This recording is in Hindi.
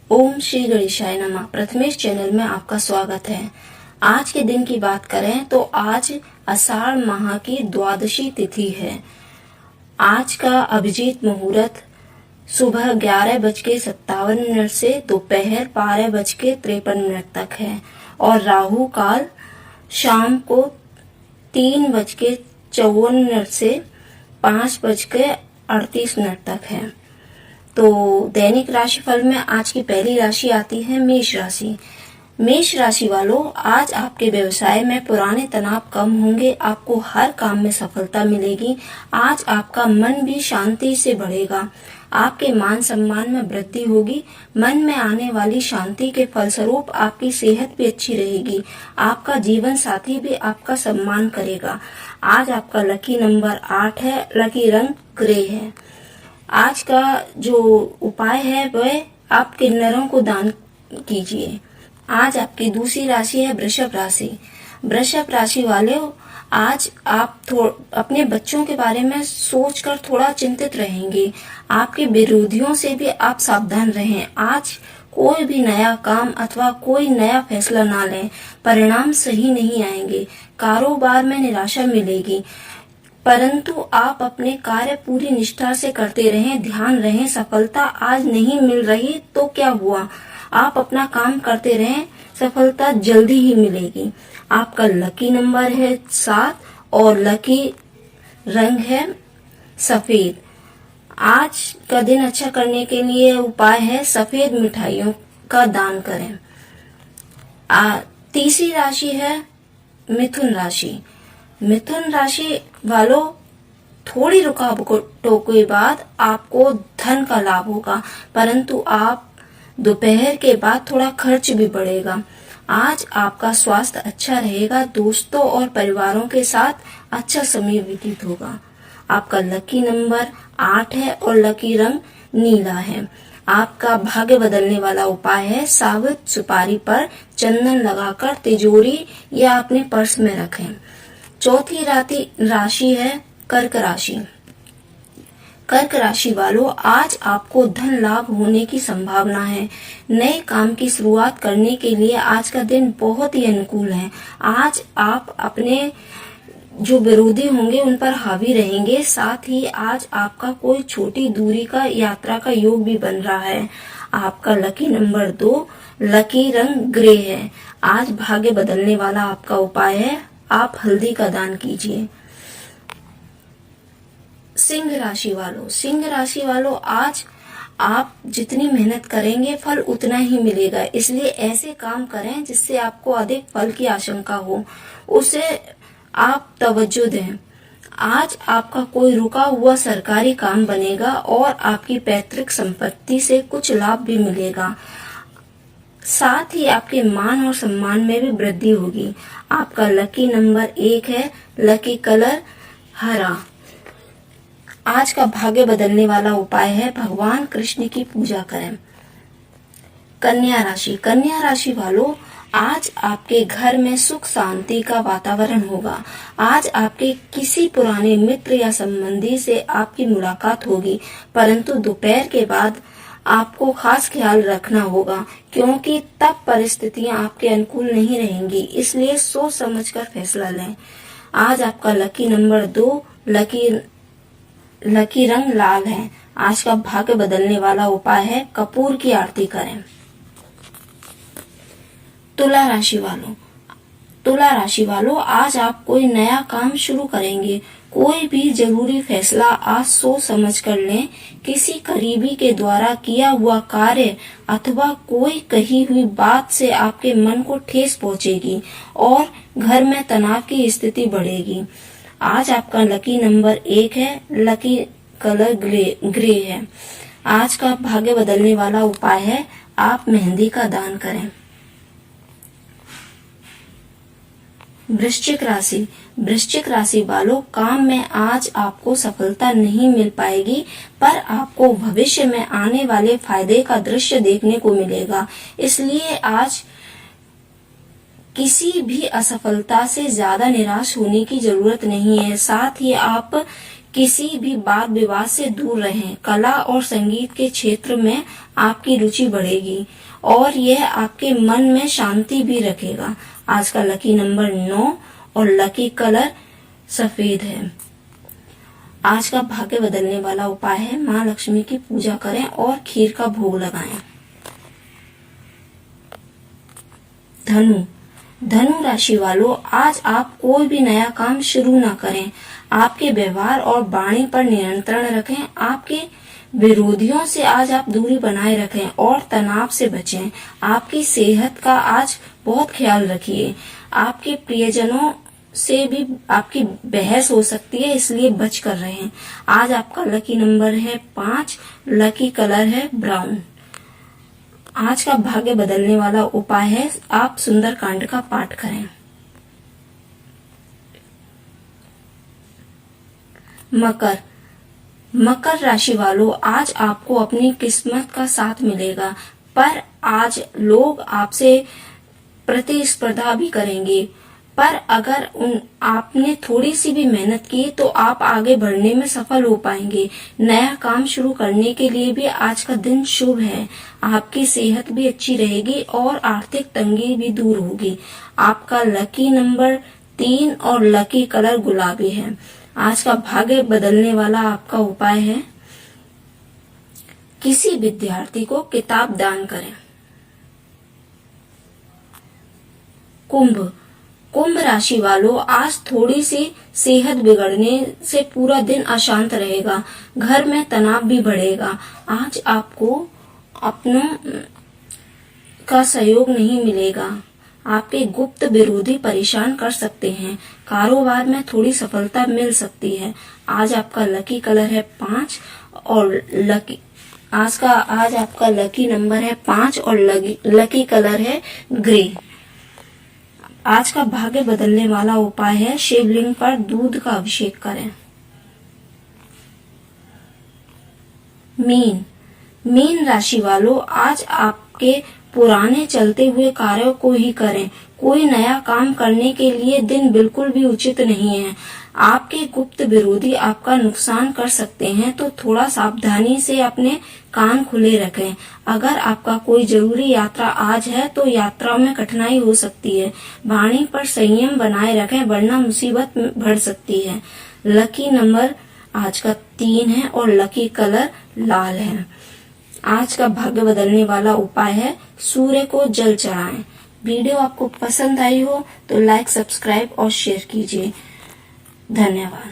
ओम श्री गणेशाय नमः। प्रथमेश चैनल में आपका स्वागत है। आज के दिन की बात करें तो आज आषाढ़ माह की द्वादशी तिथि है। आज का अभिजीत मुहूर्त सुबह 11:57 से दोपहर 12:53 तक है और राहु काल शाम को 3:54 से 5:38 तक है। तो दैनिक राशिफल में आज की पहली राशि आती है मेष राशि। मेष राशि वालों, आज आपके व्यवसाय में पुराने तनाव कम होंगे। आपको हर काम में सफलता मिलेगी। आज आपका मन भी शांति से बढ़ेगा। आपके मान सम्मान में वृद्धि होगी। मन में आने वाली शांति के फलस्वरूप आपकी सेहत भी अच्छी रहेगी। आपका जीवन साथी भी आपका सम्मान करेगा। आज आपका लकी नंबर 8 है। लकी रंग ग्रे है। आज का जो उपाय है वह आप किन्नरों को दान कीजिए। आज आपकी दूसरी राशि है वृषभ राशि। वृषभ राशि वाले, आज आप अपने बच्चों के बारे में सोचकर थोड़ा चिंतित रहेंगे। आपके विरोधियों से भी आप सावधान रहें। आज कोई भी नया काम अथवा कोई नया फैसला ना लें, परिणाम सही नहीं आएंगे। कारोबार में निराशा मिलेगी, परंतु आप अपने कार्य पूरी निष्ठा से करते रहें। ध्यान रहे, सफलता आज नहीं मिल रही तो क्या हुआ, आप अपना काम करते रहें, सफलता जल्दी ही मिलेगी। आपका लकी नंबर है 7 और लकी रंग है सफेद। आज का दिन अच्छा करने के लिए उपाय है सफेद मिठाइयों का दान करें। तीसरी राशि है मिथुन राशि। मिथुन राशि वालों, थोड़ी रुकावटों के बाद आपको धन का लाभ होगा, परंतु आप दोपहर के बाद थोड़ा खर्च भी बढ़ेगा। आज आपका स्वास्थ्य अच्छा रहेगा। दोस्तों और परिवारों के साथ अच्छा समय व्यतीत होगा। आपका लकी नंबर 8 है और लकी रंग नीला है। आपका भाग्य बदलने वाला उपाय है साबुत सुपारी पर चंदन लगाकर तिजोरी या अपने पर्स में रखें। चौथी राशि है कर्क राशि। कर्क राशि वालों, आज आपको धन लाभ होने की संभावना है। नए काम की शुरुआत करने के लिए आज का दिन बहुत ही अनुकूल है। आज आप अपने जो विरोधी होंगे उन पर हावी रहेंगे। साथ ही आज आपका कोई छोटी दूरी का यात्रा का योग भी बन रहा है। आपका लकी नंबर 2, लकी रंग ग्रे है। आज भाग्य बदलने वाला आपका उपाय है आप हल्दी का दान कीजिए। सिंह राशि वालों, आज आप जितनी मेहनत करेंगे फल उतना ही मिलेगा। इसलिए ऐसे काम करें जिससे आपको अधिक फल की आशंका हो, उसे आप तवज्जो दें। आज आपका कोई रुका हुआ सरकारी काम बनेगा और आपकी पैतृक संपत्ति से कुछ लाभ भी मिलेगा। साथ ही आपके मान और सम्मान में भी वृद्धि होगी। आपका लकी नंबर 1 है। लकी कलर हरा। आज का भाग्य बदलने वाला उपाय है भगवान कृष्ण की पूजा करें। कन्या राशि वालों, आज आपके घर में सुख शांति का वातावरण होगा। आज आपके किसी पुराने मित्र या संबंधी से आपकी मुलाकात होगी, परंतु दोपहर के बाद आपको खास ख्याल रखना होगा, क्योंकि तब परिस्थितियां आपके अनुकूल नहीं रहेंगी। इसलिए सोच समझकर फैसला लें। आज आपका लकी नंबर 2, लकी रंग लाल है। आज का भाग्य बदलने वाला उपाय है कपूर की आरती करें। तुला राशि वालों, आज आप कोई नया काम शुरू करेंगे। कोई भी जरूरी फैसला आज सोच समझ कर लें। किसी करीबी के द्वारा किया हुआ कार्य अथवा कोई कही हुई बात से आपके मन को ठेस पहुंचेगी और घर में तनाव की स्थिति बढ़ेगी। आज आपका लकी नंबर 1 है। लकी कलर ग्रे है। आज का भाग्य बदलने वाला उपाय है आप मेहंदी का दान करें। वृश्चिक राशि वालों, काम में आज आपको सफलता नहीं मिल पाएगी, पर आपको भविष्य में आने वाले फायदे का दृश्य देखने को मिलेगा। इसलिए आज किसी भी असफलता से ज्यादा निराश होने की जरूरत नहीं है। साथ ही आप किसी भी वाद विवाद से दूर रहें। कला और संगीत के क्षेत्र में आपकी रुचि बढ़ेगी और यह आपके मन में शांति भी रखेगा। आज का लकी नंबर 9 और लकी कलर सफेद है। आज का भाग्य बदलने वाला उपाय है माँ लक्ष्मी की पूजा करें और खीर का भोग लगाएं। धनु राशि वालों, आज आप कोई भी नया काम शुरू न करें। आपके व्यवहार और वाणी पर नियंत्रण रखें। आपके विरोधियों से आज आप दूरी बनाए रखें और तनाव से बचें। आपकी सेहत का आज बहुत ख्याल रखिए। आपके प्रियजनों से भी आपकी बहस हो सकती है, इसलिए बच कर रहें। आज आपका लकी नंबर है 5, लकी कलर है ब्राउन। आज का भाग्य बदलने वाला उपाय है आप सुंदरकांड का पाठ करें। मकर राशि वालों, आज आपको अपनी किस्मत का साथ मिलेगा, पर आज लोग आपसे प्रतिस्पर्धा भी करेंगे। पर अगर आपने थोड़ी सी भी मेहनत की तो आप आगे बढ़ने में सफल हो पाएंगे। नया काम शुरू करने के लिए भी आज का दिन शुभ है। आपकी सेहत भी अच्छी रहेगी और आर्थिक तंगी भी दूर होगी। आपका लकी नंबर 3 और लकी कलर गुलाबी है। आज का भाग्य बदलने वाला आपका उपाय है किसी विद्यार्थी को किताब दान करें। कुंभ राशि वालों, आज थोड़ी सी सेहत बिगड़ने से पूरा दिन अशांत रहेगा। घर में तनाव भी बढ़ेगा। आज आपको अपनों का सहयोग नहीं मिलेगा। आपके गुप्त विरोधी परेशान कर सकते हैं। कारोबार में थोड़ी सफलता मिल सकती है। आज आपका लकी कलर है 5 और आज आपका लकी नंबर है 5 और लकी कलर है ग्रे। आज का भाग्य बदलने वाला उपाय है शिवलिंग पर दूध का अभिषेक करें। मीन राशि वालों, आज आपके पुराने चलते हुए कार्यों को ही करें। कोई नया काम करने के लिए दिन बिल्कुल भी उचित नहीं है। आपके गुप्त विरोधी आपका नुकसान कर सकते हैं, तो थोड़ा सावधानी से अपने कान खुले रखें। अगर आपका कोई जरूरी यात्रा आज है तो यात्रा में कठिनाई हो सकती है। वाणी पर संयम बनाए रखें, वरना मुसीबत बढ़ सकती है। लकी नंबर आज का 3 है और लकी कलर लाल है। आज का भाग्य बदलने वाला उपाय है सूर्य को जल चढ़ाएं। वीडियो आपको पसंद आई हो तो लाइक, सब्सक्राइब और शेयर कीजिए। धन्यवाद।